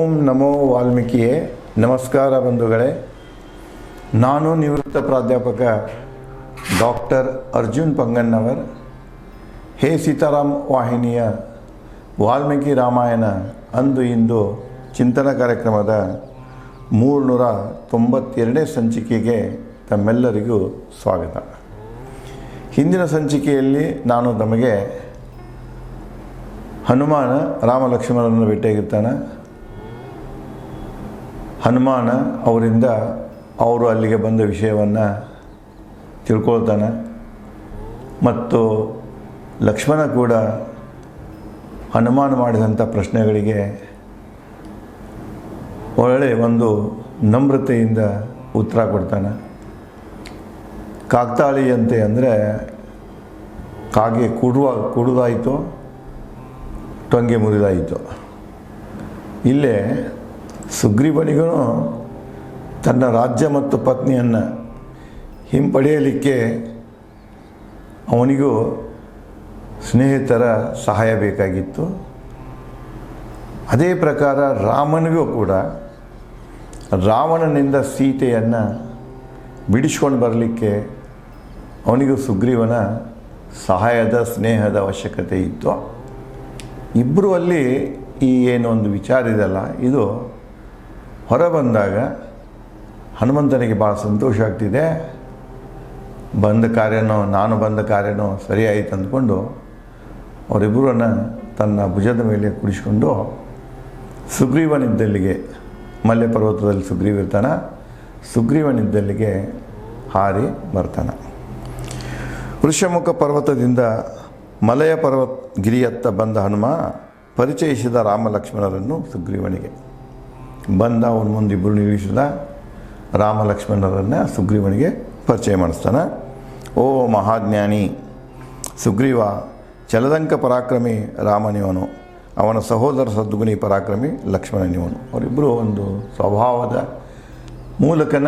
ಓಂ ನಮೋ ವಾಲ್ಮೀಕಿಯೇ. ನಮಸ್ಕಾರ ಬಂಧುಗಳೇ. ನಾನು ನಿವೃತ್ತ ಪ್ರಾಧ್ಯಾಪಕ ಡಾಕ್ಟರ್ ಅರ್ಜುನ್ ಪಂಗನ್ನವರ್. ಹೇ ಸೀತಾರಾಮ್ ವಾಹಿನಿಯ ವಾಲ್ಮೀಕಿ ರಾಮಾಯಣ ಅಂದು ಇಂದು ಚಿಂತನ ಕಾರ್ಯಕ್ರಮದ 392ನೇ ಸಂಚಿಕೆಗೆ ತಮ್ಮೆಲ್ಲರಿಗೂ ಸ್ವಾಗತ. ಹಿಂದಿನ ಸಂಚಿಕೆಯಲ್ಲಿ ನಾನು ತಮಗೆ ಹನುಮಾನ ರಾಮ ಲಕ್ಷ್ಮಣರನ್ನು ಭೇಟಿಯಾಗಿರ್ತಾನೆ. ಹನುಮಾನ ಅವರಿಂದ ಅವರು ಅಲ್ಲಿಗೆ ಬಂದ ವಿಷಯವನ್ನು ತಿಳ್ಕೊಳ್ತಾನೆ ಮತ್ತು ಲಕ್ಷ್ಮಣ ಕೂಡ ಹನುಮಾನ ಮಾಡಿದಂಥ ಪ್ರಶ್ನೆಗಳಿಗೆ ಒಳ್ಳೆಯ ಒಂದು ನಮ್ರತೆಯಿಂದ ಉತ್ತರ ಕೊಡ್ತಾನೆ. ಕಾಗ್ತಾಳಿಯಂತೆ ಅಂದರೆ ಕಾಗೆ ಕುಡುದಾಯಿತು, ಟೊಂಗೆ ಮುರಿದಾಯಿತು. ಇಲ್ಲೇ ಸುಗ್ರೀವನಿಗೂ ತನ್ನ ರಾಜ್ಯ ಮತ್ತು ಪತ್ನಿಯನ್ನು ಹಿಂಪಡೆಯಲಿಕ್ಕೆ ಅವನಿಗೂ ಸ್ನೇಹಿತರ ಸಹಾಯ ಬೇಕಾಗಿತ್ತು. ಅದೇ ಪ್ರಕಾರ ರಾಮನಿಗೂ ಕೂಡ ರಾವಣನಿಂದ ಸೀತೆಯನ್ನು ಬಿಡಿಸ್ಕೊಂಡು ಬರಲಿಕ್ಕೆ ಅವನಿಗೂ ಸುಗ್ರೀವನ ಸಹಾಯದ ಸ್ನೇಹದ ಅವಶ್ಯಕತೆ ಇತ್ತು. ಇಬ್ಬರು ಅಲ್ಲಿ ಈ ಏನೊಂದು ವಿಚಾರ ಇದೆಲ್ಲ ಇದು ಹೊರ ಬಂದಾಗ ಹನುಮಂತನಿಗೆ ಭಾಳ ಸಂತೋಷ ಆಗ್ತಿದೆ. ನಾನು ಬಂದ ಕಾರ್ಯನೋ ಸರಿಯಾಯಿತು ಅಂದ್ಕೊಂಡು ಅವರಿಬ್ಬರನ್ನು ತನ್ನ ಭುಜದ ಮೇಲೆ ಕುಡಿಸ್ಕೊಂಡು ಸುಗ್ರೀವನಿದ್ದಲ್ಲಿಗೆ, ಮಲ್ಲೆ ಪರ್ವತದಲ್ಲಿ ಸುಗ್ರೀವ ಇರ್ತಾನೆ, ಸುಗ್ರೀವನಿದ್ದಲ್ಲಿಗೆ ಹಾರಿ ಬರ್ತಾನೆ. ಋಷ್ಯಮುಖ ಪರ್ವತದಿಂದ ಮಲಯ ಗಿರಿಯತ್ತ ಬಂದ ಹನುಮ ಪರಿಚಯಿಸಿದ ರಾಮ ಲಕ್ಷ್ಮಣರನ್ನು ಸುಗ್ರೀವನಿಗೆ. ಬಂದ ಅವನ ಮುಂದೆ ಇಬ್ಬರು ನಿಲ್ಲಿಸಿದ ರಾಮ ಲಕ್ಷ್ಮಣರನ್ನು ಸುಗ್ರೀವನಿಗೆ ಪರಿಚಯ ಮಾಡಿಸ್ತಾನೆ. ಓ ಮಹಾಜ್ಞಾನಿ ಸುಗ್ರೀವ, ಚಲದಂಕ ಪರಾಕ್ರಮಿ ರಾಮನಿವನು, ಅವನ ಸಹೋದರ ಸದ್ಗುಣಿ ಪರಾಕ್ರಮಿ ಲಕ್ಷ್ಮಣನಿವನು. ಅವರಿಬ್ಬರು ಒಂದು ಸ್ವಭಾವದ ಮೂಲಕನ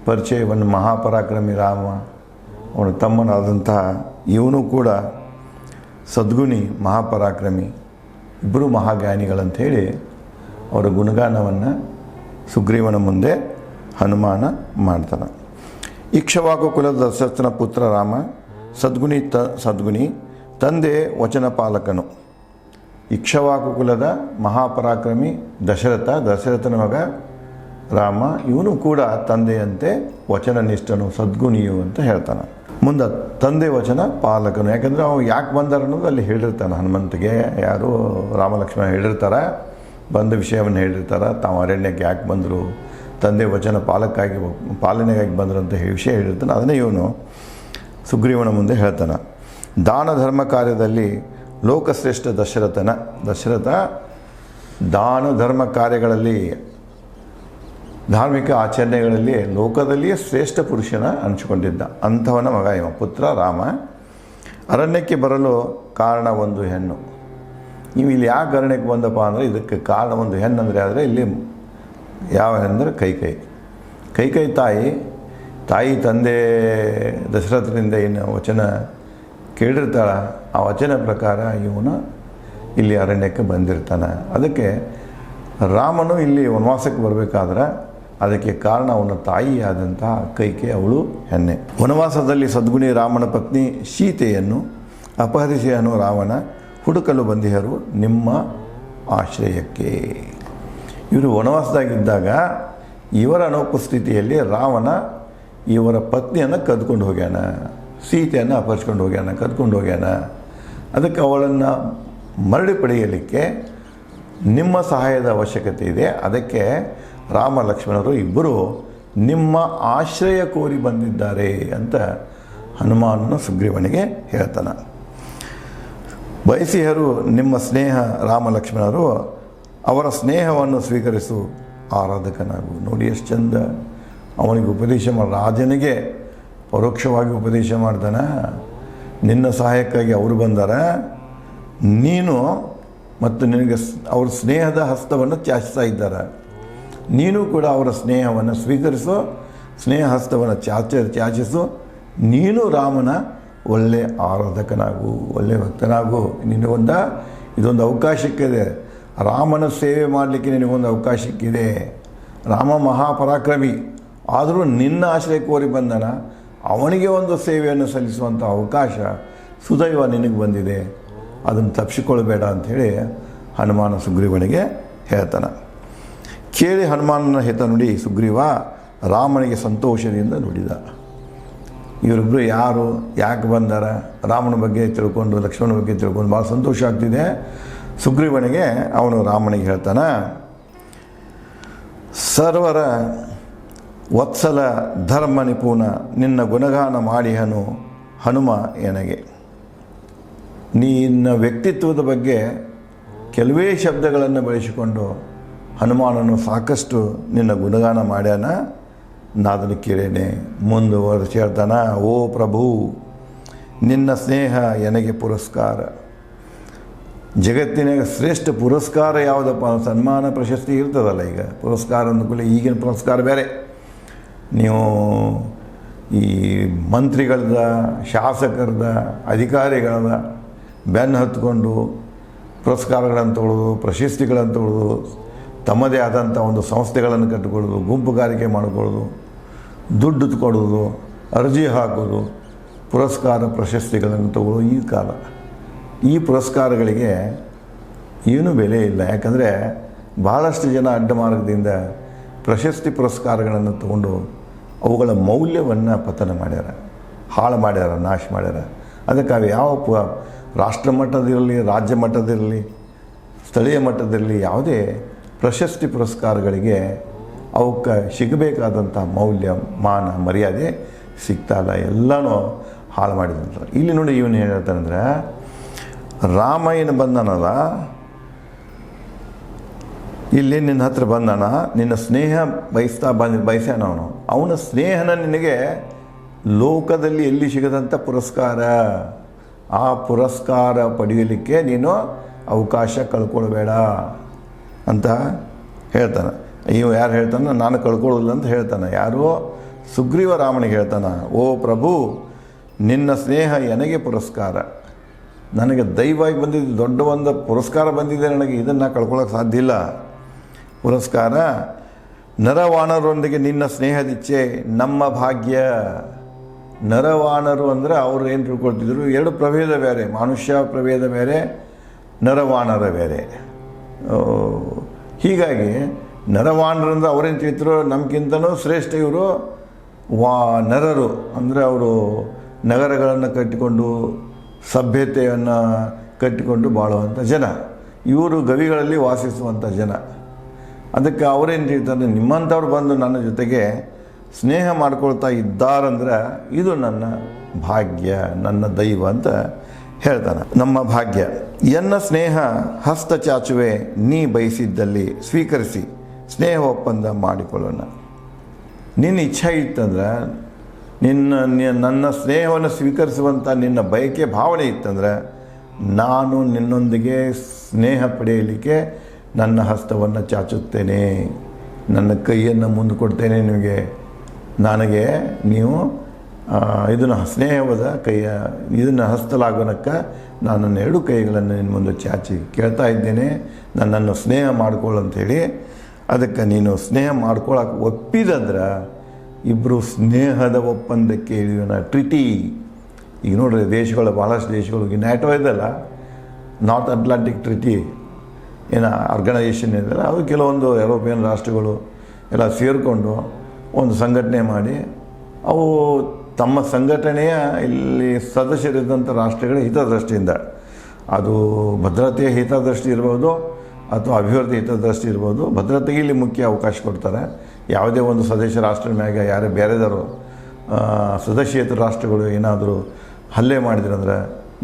ಪರಿಚಯವನ್ನು, ಮಹಾಪರಾಕ್ರಮಿ ರಾಮ, ಅವನ ತಮ್ಮನಾದಂತಹ ಇವನು ಕೂಡ ಸದ್ಗುಣಿ ಮಹಾಪರಾಕ್ರಮಿ, ಇಬ್ಬರು ಮಹಾಜ್ಞಾನಿಗಳಂಥೇಳಿ ಅವರ ಗುಣಗಾನವನ್ನು ಸುಗ್ರೀವನ ಮುಂದೆ ಹನುಮಾನ ಮಾಡ್ತಾನೆ. ಇಕ್ಷ್ವಾಕು ಕುಲದ ದಶರಥನ ಪುತ್ರ ರಾಮ, ಸದ್ಗುಣಿ ತಂದೆ ವಚನ ಪಾಲಕನು. ಇಕ್ಷ್ವಾಕು ಕುಲದ ಮಹಾಪರಾಕ್ರಮಿ ದಶರಥನ ಮಗ ರಾಮ, ಇವನು ಕೂಡ ತಂದೆಯಂತೆ ವಚನನಿಷ್ಠನು, ಸದ್ಗುಣಿಯು ಅಂತ ಹೇಳ್ತಾನೆ. ಮುಂದೆ ತಂದೆ ವಚನ ಪಾಲಕನು, ಯಾಕಂದರೆ ಅವನು ಯಾಕೆ ಬಂದಾರ ಅನ್ನೋದು ಅಲ್ಲಿ ಹೇಳಿರ್ತಾನೆ ಹನುಮಂತಿಗೆ. ಯಾರು ರಾಮ ಲಕ್ಷ್ಮಣ ಹೇಳಿರ್ತಾರೆ, ಬಂದ ವಿಷಯವನ್ನು ಹೇಳಿರ್ತಾರೆ, ತಾವು ಅರಣ್ಯಕ್ಕೆ ಯಾಕೆ ಬಂದರು, ತಂದೆ ವಚನ ಪಾಲನೆಗಾಗಿ ಬಂದರು ಅಂತ ವಿಷಯ ಹೇಳಿರ್ತಾನೆ. ಅದನ್ನೇ ಇವನು ಸುಗ್ರೀವನ ಮುಂದೆ ಹೇಳ್ತಾನೆ. ದಾನ ಧರ್ಮ ಕಾರ್ಯದಲ್ಲಿ ಲೋಕಶ್ರೇಷ್ಠ ದಶರಥ ದಾನ ಧರ್ಮ ಕಾರ್ಯಗಳಲ್ಲಿ, ಧಾರ್ಮಿಕ ಆಚರಣೆಗಳಲ್ಲಿ ಲೋಕದಲ್ಲಿಯೇ ಶ್ರೇಷ್ಠ ಪುರುಷನ ಹಂಚಿಕೊಂಡಿದ್ದ ಅಂಥವನ ಮಗ ಇವ, ಪುತ್ರ ರಾಮ. ಅರಣ್ಯಕ್ಕೆ ಬರಲು ಕಾರಣ ಒಂದು ಹೆಣ್ಣು. ನೀವು ಇಲ್ಲಿ ಯಾಕೆ ಅರಣ್ಯಕ್ಕೆ ಬಂದಪ್ಪ ಅಂದರೆ ಇದಕ್ಕೆ ಕಾರಣ ಒಂದು ಹೆಣ್ಣು ಅಂದರೆ, ಆದರೆ ಇಲ್ಲಿ ಯಾವ ಹೆಣ್ಣಂದರೆ ಕೈಕೈ ತಾಯಿ ತಂದೆ ದಶರಥನಿಂದ ಏನು ವಚನ ಕೇಳಿರ್ತಾಳ, ಆ ವಚನ ಪ್ರಕಾರ ಇವನು ಇಲ್ಲಿ ಅರಣ್ಯಕ್ಕೆ ಬಂದಿರ್ತಾನೆ. ಅದಕ್ಕೆ ರಾಮನು ಇಲ್ಲಿ ವನವಾಸಕ್ಕೆ ಬರಬೇಕಾದ್ರೆ ಅದಕ್ಕೆ ಕಾರಣ ಅವನ ತಾಯಿಯಾದಂತಹ ಕೈಕೆ, ಅವಳು ಹೆಣ್ಣೆ. ವನವಾಸದಲ್ಲಿ ಸದ್ಗುಣಿ ರಾಮನ ಪತ್ನಿ ಸೀತೆಯನ್ನು ಅಪಹರಿಸಿದನು ರಾವಣ, ಹುಡುಕಲು ಬಂದಿಹರು ನಿಮ್ಮ ಆಶ್ರಯಕ್ಕೆ. ಇವರು ವನವಾಸದಾಗಿದ್ದಾಗ ಇವರ ಅನುಪಸ್ಥಿತಿಯಲ್ಲಿ ರಾವಣ ಇವರ ಪತ್ನಿಯನ್ನು ಕದ್ಕೊಂಡು ಹೋಗ್ಯಾನ, ಸೀತೆಯನ್ನು ಅಪಹರಿಸ್ಕೊಂಡು ಕದ್ಕೊಂಡು ಹೋಗ್ಯಾನ. ಅದಕ್ಕೆ ಅವಳನ್ನು ಮರಳಿ ಪಡೆಯಲಿಕ್ಕೆ ನಿಮ್ಮ ಸಹಾಯದ ಅವಶ್ಯಕತೆ ಇದೆ. ಅದಕ್ಕೆ ರಾಮ ಲಕ್ಷ್ಮಣರು ಇಬ್ಬರು ನಿಮ್ಮ ಆಶ್ರಯ ಕೋರಿ ಬಂದಿದ್ದಾರೆ ಅಂತ ಹನುಮಾನನು ಸುಗ್ರೀವನಿಗೆ ಹೇಳ್ತಾನೆ. ಬಯಸಿಹರು ನಿಮ್ಮ ಸ್ನೇಹ ರಾಮ ಲಕ್ಷ್ಮಣರು, ಅವರ ಸ್ನೇಹವನ್ನು ಸ್ವೀಕರಿಸು, ಆರಾಧಕನಾಗು. ನೋಡಿ ಎಷ್ಟು ಚಂದ ಅವನಿಗೆ ಉಪದೇಶ ರಾಜನಿಗೆ ಪರೋಕ್ಷವಾಗಿ ಉಪದೇಶ ಮಾಡ್ತಾನೆ. ನಿನ್ನ ಸಹಾಯಕ್ಕಾಗಿ ಅವರು ಬಂದಾರ, ನೀನು ಮತ್ತು ನಿನಗೆ ಅವ್ರ ಸ್ನೇಹದ ಹಸ್ತವನ್ನು ಚಾಚಿಸ್ತಾ ಇದ್ದಾರೆ, ನೀನು ಕೂಡ ಅವರ ಸ್ನೇಹವನ್ನು ಸ್ವೀಕರಿಸು, ಸ್ನೇಹ ಹಸ್ತವನ್ನು ಚಾಚಿಸು. ನೀನು ರಾಮನ ಒಳ್ಳೆಯ ಆರಾಧಕನಾಗು, ಒಳ್ಳೆಯ ಭಕ್ತನಾಗು. ಇದೊಂದು ಅವಕಾಶಕ್ಕಿದೆ. ರಾಮನ ಸೇವೆ ಮಾಡಲಿಕ್ಕೆ ನಿನಗೊಂದು ಅವಕಾಶ ಸಿಕ್ಕಿದೆ. ರಾಮ ಮಹಾಪರಾಕ್ರಮಿ, ಆದರೂ ನಿನ್ನ ಆಶ್ರಯ ಕೋರಿ ಬಂದನ, ಅವನಿಗೆ ಒಂದು ಸೇವೆಯನ್ನು ಸಲ್ಲಿಸುವಂಥ ಅವಕಾಶ ಸುದೈವ ನಿನಗೆ ಬಂದಿದೆ, ಅದನ್ನು ತಪ್ಪಿಸಿಕೊಳ್ಬೇಡ ಅಂಥೇಳಿ ಹನುಮಾನ ಸುಗ್ರೀವನಿಗೆ ಹೇಳ್ತಾನೆ. ಕೇಳಿ ಹನುಮಾನನ ಹಿತ ನುಡಿ ಸುಗ್ರೀವ ರಾಮನಿಗೆ ಸಂತೋಷದಿಂದ ನುಡಿದ. ಇವರಿಬ್ಬರು ಯಾರು, ಯಾಕೆ ಬಂದಾರ, ರಾಮನ ಬಗ್ಗೆ ತಿಳ್ಕೊಂಡು ಲಕ್ಷ್ಮಣನ ಬಗ್ಗೆ ತಿಳ್ಕೊಂಡು ಭಾಳ ಸಂತೋಷ ಆಗ್ತಿದೆ ಸುಗ್ರೀವನಿಗೆ. ಅವನು ರಾಮನಿಗೆ ಹೇಳ್ತಾನೆ, ಸರ್ವರ ವತ್ಸಲ ಧರ್ಮ ನಿಪುಣ ನಿನ್ನ ಗುಣಗಾನ ಮಾಡಿಹನು ಹನುಮ ಎನಗೆ. ನಿನ್ನ ವ್ಯಕ್ತಿತ್ವದ ಬಗ್ಗೆ ಕೆಲವೇ ಶಬ್ದಗಳನ್ನು ಬಳಸಿಕೊಂಡು ಹನುಮಾನನು ಸಾಕಷ್ಟು ನಿನ್ನ ಗುಣಗಾನ ಮಾಡ್ಯಾನ, ನಾದನ್ನು ಕೇಳೇನೆ. ಮುಂದುವರೆಸಿ ಹೇಳ್ತಾನೆ, ಓ ಪ್ರಭು ನಿನ್ನ ಸ್ನೇಹ ಎನಗೆ ಪುರಸ್ಕಾರ. ಜಗತ್ತಿನಾಗ ಶ್ರೇಷ್ಠ ಪುರಸ್ಕಾರ ಯಾವುದಪ್ಪ, ಸನ್ಮಾನ ಪ್ರಶಸ್ತಿ ಇರ್ತದಲ್ಲ. ಈಗ ಪುರಸ್ಕಾರ ಅಂದ್ಕೂಲೆ ಈಗಿನ ಪುರಸ್ಕಾರ ಬೇರೆ. ನೀವು ಈ ಮಂತ್ರಿಗಳದ, ಶಾಸಕರದ, ಅಧಿಕಾರಿಗಳದ ಬೆನ್ನು ಹತ್ಕೊಂಡು ಪುರಸ್ಕಾರಗಳನ್ನು ತೊಗೊಳ್ಳೋದು, ಪ್ರಶಸ್ತಿಗಳನ್ನು ತೊಗೊಳ್ಳೋದು, ತಮ್ಮದೇ ಆದಂಥ ಒಂದು ಸಂಸ್ಥೆಗಳನ್ನು ಕಟ್ಟಿಕೊಳ್ಳೋದು, ಗುಂಪುಗಾರಿಕೆ ಮಾಡಿಕೊಳ್ಳೋದು, ದುಡ್ಡು ಕೊಡೋದು, ಅರ್ಜಿ ಹಾಕೋದು, ಪುರಸ್ಕಾರ ಪ್ರಶಸ್ತಿಗಳನ್ನು ತಗೊಳ್ಳೋದು ಈ ಕಾಲ. ಈ ಪುರಸ್ಕಾರಗಳಿಗೆ ಏನೂ ಬೆಲೆ ಇಲ್ಲ. ಯಾಕಂದರೆ ಭಾಳಷ್ಟು ಜನ ಅಡ್ಡ ಮಾರ್ಗದಿಂದ ಪ್ರಶಸ್ತಿ ಪುರಸ್ಕಾರಗಳನ್ನು ತಗೊಂಡು ಅವುಗಳ ಮೌಲ್ಯವನ್ನು ಪತನ ಮಾಡ್ಯಾರ, ಹಾಳು ಮಾಡ್ಯಾರ, ನಾಶ ಮಾಡ್ಯಾರ. ಅದಕ್ಕೆ ಅವು ಯಾವ ರಾಷ್ಟ್ರ ಮಟ್ಟದಿರಲಿ, ರಾಜ್ಯ ಮಟ್ಟದಿರಲಿ, ಸ್ಥಳೀಯ ಮಟ್ಟದಿರಲಿ, ಯಾವುದೇ ಪ್ರಶಸ್ತಿ ಪುರಸ್ಕಾರಗಳಿಗೆ ಅವಕ್ಕೆ ಸಿಗಬೇಕಾದಂಥ ಮೌಲ್ಯ, ಮಾನ, ಮರ್ಯಾದೆ ಸಿಗ್ತಾಯಿಲ್ಲ, ಎಲ್ಲನೂ ಹಾಳು ಮಾಡಿದಂತಾರೆ. ಇಲ್ಲಿ ನೋಡಿ ಇವನು ಏನು ಹೇಳ್ತಾನಂದ್ರೆ, ರಾಮ ಏನು ಬಂದನಲ್ಲ, ಇಲ್ಲಿ ನಿನ್ನ ಹತ್ರ ಬಂದನ, ನಿನ್ನ ಸ್ನೇಹ ಬಯಸ್ಯಾನ ಅವನು. ಅವನ ಸ್ನೇಹನ ನಿನಗೆ ಲೋಕದಲ್ಲಿ ಎಲ್ಲಿ ಸಿಗದಂಥ ಪುರಸ್ಕಾರ. ಆ ಪುರಸ್ಕಾರ ಪಡೆಯಲಿಕ್ಕೆ ನೀನು ಅವಕಾಶ ಕಳ್ಕೊಳ್ಬೇಡ ಅಂತ ಹೇಳ್ತಾನೆ. ಇವು ಯಾರು ಹೇಳ್ತಾನೆ, ನಾನು ಕಳ್ಕೊಳ್ಳೋದಿಲ್ಲ ಅಂತ ಹೇಳ್ತಾನೆ. ಯಾರು? ಸುಗ್ರೀವ ರಾಮನಿಗೆ ಹೇಳ್ತಾನೆ, ಓ ಪ್ರಭು ನಿನ್ನ ಸ್ನೇಹ ನನಗೆ ಪುರಸ್ಕಾರ. ನನಗೆ ದೈವವಾಗಿ ಬಂದಿದ್ದು ದೊಡ್ಡ ಒಂದು ಪುರಸ್ಕಾರ ಬಂದಿದೆ, ನನಗೆ ಇದನ್ನು ಕಳ್ಕೊಳ್ಳೋಕೆ ಸಾಧ್ಯ ಇಲ್ಲ. ಪುರಸ್ಕಾರ ನರವಾಣರೊಂದಿಗೆ ನಿನ್ನ ಸ್ನೇಹದಿಚ್ಛೆ ನಮ್ಮ ಭಾಗ್ಯ. ನರವಾಣರು ಅಂದರೆ ಅವರು ಏನು ತಿಳ್ಕೊಳ್ತಿದ್ರು, ಎರಡು ಪ್ರಭೇದ ಬೇರೆ, ಮನುಷ್ಯ ಪ್ರಭೇದ ಬೇರೆ, ನರವಾಣರ ಬೇರೆ. ಹೀಗಾಗಿ ನರವಾಣರಂದ್ರೆ ಅವರೇನು ತಿಳಿತರು, ನಮಗಿಂತನೂ ಶ್ರೇಷ್ಠ ಇವರು ನರರು. ಅಂದರೆ ಅವರು ನಗರಗಳನ್ನು ಕಟ್ಟಿಕೊಂಡು ಸಭ್ಯತೆಯನ್ನು ಕಟ್ಟಿಕೊಂಡು ಬಾಳುವಂಥ ಜನ. ಇವರು ಗವಿಗಳಲ್ಲಿ ವಾಸಿಸುವಂಥ ಜನ. ಅದಕ್ಕೆ ಅವರೇನು ಹೇಳ್ತಾರೆ, ನಿಮ್ಮಂಥವ್ರು ಬಂದು ನನ್ನ ಜೊತೆಗೆ ಸ್ನೇಹ ಮಾಡ್ಕೊಳ್ತಾ ಇದ್ದಾರಂದ್ರೆ ಇದು ನನ್ನ ಭಾಗ್ಯ, ನನ್ನ ದೈವ ಅಂತ ಹೇಳ್ತಾನೆ. ನಮ್ಮ ಭಾಗ್ಯ. ಎನ್ನ ಸ್ನೇಹ ಹಸ್ತ ಚಾಚುವೆ ನೀ ಬಯಸಿದ್ದಲ್ಲಿ ಸ್ವೀಕರಿಸಿ ಸ್ನೇಹ ಒಪ್ಪಂದ ಮಾಡಿಕೊಳ್ಳೋಣ. ನಿನ್ನ ಇಚ್ಛೆ ಇತ್ತಂದ್ರೆ, ನನ್ನ ಸ್ನೇಹವನ್ನು ಸ್ವೀಕರಿಸುವಂಥ ನಿನ್ನ ಬಯಕೆ ಭಾವನೆ ಇತ್ತಂದ್ರೆ, ನಾನು ನಿನ್ನೊಂದಿಗೆ ಸ್ನೇಹ ಪಡೆಯಲಿಕ್ಕೆ ನನ್ನ ಹಸ್ತವನ್ನು ಚಾಚುತ್ತೇನೆ, ನನ್ನ ಕೈಯನ್ನು ಮುಂದೆ ಕೊಡ್ತೇನೆ ನಿಮಗೆ. ನನಗೆ ನೀವು ಇದನ್ನು ಸ್ನೇಹವಾದ ಕೈಯ ಇದನ್ನು ಹಸ್ತಲಾಗೋನಕ್ಕೆ ನಾನು ನನ್ನ ಎರಡು ಕೈಗಳನ್ನು ನಿನ್ನ ಮುಂದೆ ಚಾಚಿ ಕೇಳ್ತಾ ಇದ್ದೇನೆ, ನನ್ನನ್ನು ಸ್ನೇಹ ಮಾಡ್ಕೊಳ್ಳಂಥೇಳಿ. ಅದಕ್ಕೆ ನೀನು ಸ್ನೇಹ ಮಾಡ್ಕೊಳ್ಳೋಕೆ ಒಪ್ಪಿದಂದ್ರೆ ಇಬ್ಬರು ಸ್ನೇಹದ ಒಪ್ಪಂದಕ್ಕೆ ಇಳಿಯೋಣ, ಟ್ರಿಟಿ. ಈಗ ನೋಡ್ರಿ, ದೇಶಗಳು ಭಾಳಷ್ಟು ದೇಶಗಳು ಈ ನ್ಯಾಟೋ ಇದೆಲ್ಲ, ನಾರ್ತ್ ಅಟ್ಲಾಂಟಿಕ್ ಟ್ರಿಟಿ ಏನು ಆರ್ಗನೈಸೇಷನ್ ಇದೆಯಲ್ಲ, ಅದು ಕೆಲವೊಂದು ಯುರೋಪಿಯನ್ ರಾಷ್ಟ್ರಗಳು ಎಲ್ಲ ಸೇರಿಕೊಂಡು ಒಂದು ಸಂಘಟನೆ ಮಾಡಿ, ಅವು ತಮ್ಮ ಸಂಘಟನೆಯ ಇಲ್ಲಿ ಸದಸ್ಯರಿದ್ದಂಥ ರಾಷ್ಟ್ರಗಳ ಹಿತದೃಷ್ಟಿಯಿಂದ, ಅದು ಭದ್ರತೆಯ ಹಿತದೃಷ್ಟಿ ಇರ್ಬೋದು ಅಥವಾ ಅಭಿವೃದ್ಧಿ ಹಿತದೃಷ್ಟಿ ಇರ್ಬೋದು, ಭದ್ರತೆಗೆ ಇಲ್ಲಿ ಮುಖ್ಯ ಅವಕಾಶ ಕೊಡ್ತಾರೆ. ಯಾವುದೇ ಒಂದು ಸದಸ್ಯ ರಾಷ್ಟ್ರದ ಮ್ಯಾಗ ಯಾರೇ ಬೇರೆದವರು ಸದಸ್ಯೇತರ ರಾಷ್ಟ್ರಗಳು ಏನಾದರೂ ಹಲ್ಲೆ ಮಾಡಿದ್ರಂದ್ರೆ,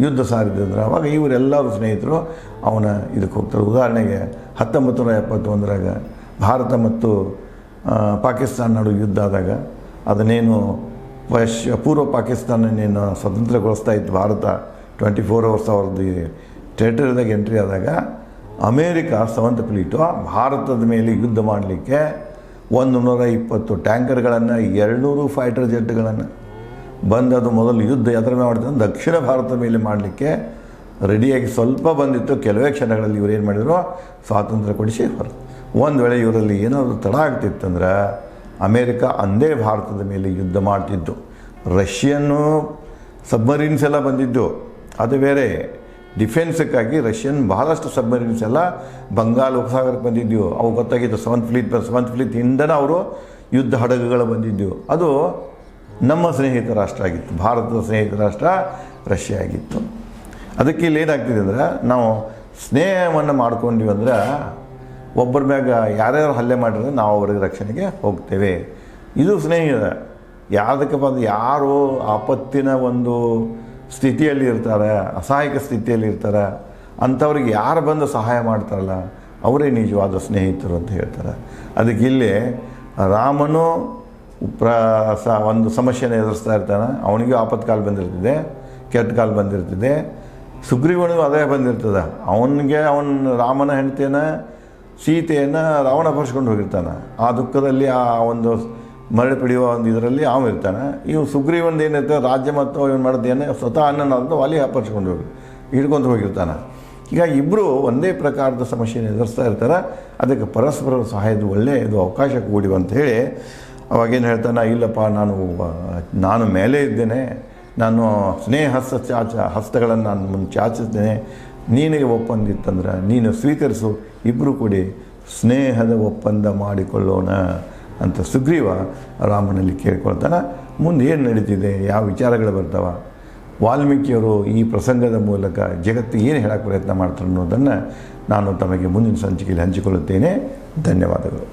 ಯುದ್ಧ ಸಾರಿದ್ರಂದ್ರೆ, ಅವಾಗ ಇವರೆಲ್ಲರೂ ಸ್ನೇಹಿತರು ಅವನ ಇದಕ್ಕೆ ಹೋಗ್ತಾರೆ. ಉದಾಹರಣೆಗೆ 1971ರಾಗ ಭಾರತ ಮತ್ತು ಪಾಕಿಸ್ತಾನ ನಡುವೆ ಯುದ್ಧ ಆದಾಗ, ಅದನ್ನೇನು ಪೂರ್ವ ಪಾಕಿಸ್ತಾನನ್ನೇನು ಸ್ವತಂತ್ರಗೊಳಿಸ್ತಾ ಇತ್ತು ಭಾರತ, 24 hours ಅವ್ರದ್ದು ಟೆರಿಟರಿದಾಗ ಎಂಟ್ರಿ ಆದಾಗ, ಅಮೇರಿಕಾ 7th ಫ್ಲೀಟು ಭಾರತದ ಮೇಲೆ ಯುದ್ಧ ಮಾಡಲಿಕ್ಕೆ 120 ಟ್ಯಾಂಕರ್ಗಳನ್ನು, 200 ಫೈಟರ್ ಜೆಟ್ಗಳನ್ನು ಬಂದು ಅದು ಮೊದಲು ಯುದ್ಧ ಎದುರು ಮಾಡ್ತಾರೆ ದಕ್ಷಿಣ ಭಾರತದ ಮೇಲೆ ಮಾಡಲಿಕ್ಕೆ ರೆಡಿಯಾಗಿ ಸ್ವಲ್ಪ ಬಂದಿತ್ತು, ಕೆಲವೇ ಕ್ಷಣಗಳಲ್ಲಿ ಇವ್ರು ಏನು ಮಾಡಿದ್ರು, ಸ್ವಾತಂತ್ರ್ಯ ಕೊಡಿಸಿ ಒಂದು ವೇಳೆ ಇವರಲ್ಲಿ ಏನಾದರೂ ತಡ ಆಗ್ತಿತ್ತಂದ್ರೆ ಅಮೇರಿಕ ಅಂದೇ ಭಾರತದ ಮೇಲೆ ಯುದ್ಧ ಮಾಡ್ತಿದ್ದು. ರಷ್ಯನ್ನು ಸಬ್ಮರೀನ್ಸ್ ಎಲ್ಲ ಬಂದಿದ್ದು, ಅದು ಬೇರೆ. ಡಿಫೆನ್ಸಕ್ಕಾಗಿ ರಷ್ಯನ್ ಬಹಳಷ್ಟು ಸಬ್ಮರೀನ್ಸ್ ಎಲ್ಲ ಬಂಗಾಳ ಉಪಸಾಗರಕ್ಕೆ ಬಂದಿದ್ದವು. ಅವು ಗೊತ್ತಾಗಿತ್ತು, ಸೆವೆಂತ್ ಫ್ಲೀಟ್ ಹಿಂದನೇ ಅವರು ಯುದ್ಧ ಹಡಗುಗಳು ಬಂದಿದ್ದವು. ಅದು ನಮ್ಮ ಸ್ನೇಹಿತ ರಾಷ್ಟ್ರ ಆಗಿತ್ತು, ಭಾರತದ ಸ್ನೇಹಿತ ರಾಷ್ಟ್ರ ರಷ್ಯಾ ಆಗಿತ್ತು. ಅದಕ್ಕೆ ಇಲ್ಲಿ ಏನಾಗ್ತಿದೆ ಅಂದ್ರೆ, ನಾವು ಸ್ನೇಹವನ್ನು ಮಾಡ್ಕೊಂಡ್ವಿ ಅಂದ್ರೆ ಒಬ್ಬರ ಮ್ಯಾಗ ಯಾರ್ಯಾರು ಹಲ್ಲೆ ಮಾಡಿದ್ರೆ ನಾವು ಅವ್ರಿಗೆ ರಕ್ಷಣೆಗೆ ಹೋಗ್ತೇವೆ. ಇದು ಸ್ನೇಹಿತ. ಯಾವುದಕ್ಕಪ್ಪ ಅಂದ್ರೆ, ಯಾರು ಆಪತ್ತಿನ ಒಂದು ಸ್ಥಿತಿಯಲ್ಲಿ ಇರ್ತಾರೆ, ಅಸಹಾಯಕ ಸ್ಥಿತಿಯಲ್ಲಿ ಇರ್ತಾರೆ, ಅಂಥವ್ರಿಗೆ ಯಾರು ಬಂದು ಸಹಾಯ ಮಾಡ್ತಾರಲ್ಲ ಅವರೇ ನಿಜವಾದ ಸ್ನೇಹಿತರು ಅಂತ ಹೇಳ್ತಾರೆ. ಅದಕ್ಕೆ ಇಲ್ಲಿ ರಾಮನು ಒಂದು ಸಮಸ್ಯೆನ ಎದುರಿಸ್ತಾ ಇರ್ತಾನೆ. ಅವನಿಗೂ ಆಪತ್ಕಾಲ ಬಂದಿರ್ತದೆ, ಕೆಟ್ಟ ಕಾಲ ಬಂದಿರ್ತದೆ. ಸುಗ್ರೀವನಿಗೂ ಅದೇ ಬಂದಿರ್ತದೆ. ಅವನಿಗೆ ರಾಮನ ಹೆಂಡತಿಯನ್ನು ಸೀತೆಯನ್ನು ರಾವಣ ಅಪಹರಿಸ್ಕೊಂಡು ಹೋಗಿರ್ತಾನೆ. ಆ ದುಃಖದಲ್ಲಿ ಆ ಒಂದು ಮರಳಿ piಡಿಯುವ ಒಂದು ಇದರಲ್ಲಿ ಅವನು ಇರ್ತಾನೆ. ಇವು ಸುಗ್ರೀವನದು ಏನಿರ್ತದೆ, ರಾಜ್ಯ ಮತ್ತು ಇವನು ಮಾಡೋದೇನೆ ಸ್ವತಃ ಅನ್ನೋದು ಅಲ್ಲಿ ಅಪಹರಿಸ್ಕೊಂಡು ಹಿಡ್ಕೊಂಡು ಹೋಗಿರ್ತಾನೆ. ಈಗ ಇಬ್ಬರು ಒಂದೇ ಪ್ರಕಾರದ ಸಮಸ್ಯೆಯನ್ನು ಎದುರಿಸ್ತಾ ಇರ್ತಾರೆ. ಅದಕ್ಕೆ ಪರಸ್ಪರ ಸಹಾಯದ ಒಳ್ಳೆಯದು ಅವಕಾಶ ಕೂಡಿ ಅಂತ ಹೇಳಿ ಅವಾಗೇನು ಹೇಳ್ತಾನೆ, ಇಲ್ಲಪ್ಪ ನಾನು ಮೇಲೆ ಇದ್ದೇನೆ, ನಾನು ಸ್ನೇಹ ಹಸ್ತಗಳನ್ನು ನಾನು ಮುಂದೆ ಚಾಚಿಸ್ತೇನೆ, ನಿನಗೆ ಒಪ್ಪಂದ ಇತ್ತಂದ್ರೆ ನೀನು ಸ್ವೀಕರಿಸು, ಇಬ್ಬರು ಕೂಡಿ ಸ್ನೇಹದ ಒಪ್ಪಂದ ಮಾಡಿಕೊಳ್ಳೋಣ ಅಂತ ಸುಗ್ರೀವ ರಾಮನಲ್ಲಿ ಕೇಳ್ಕೊಳ್ತಾನೆ. ಮುಂದೆ ಏನು ನಡೀತಿದೆ, ಯಾವ ವಿಚಾರಗಳು ಬರ್ತಾವ, ವಾಲ್ಮೀಕಿಯವರು ಈ ಪ್ರಸಂಗದ ಮೂಲಕ ಜಗತ್ತಿಗೆ ಏನು ಹೇಳೋಕ್ಕೆ ಪ್ರಯತ್ನ ಮಾಡ್ತಾರೆ ಅನ್ನೋದನ್ನು ನಾನು ತಮಗೆ ಮುಂದಿನ ಸಂಚಿಕೆಯಲ್ಲಿ ಹಂಚಿಕೊಳ್ಳುತ್ತೇನೆ. ಧನ್ಯವಾದಗಳು.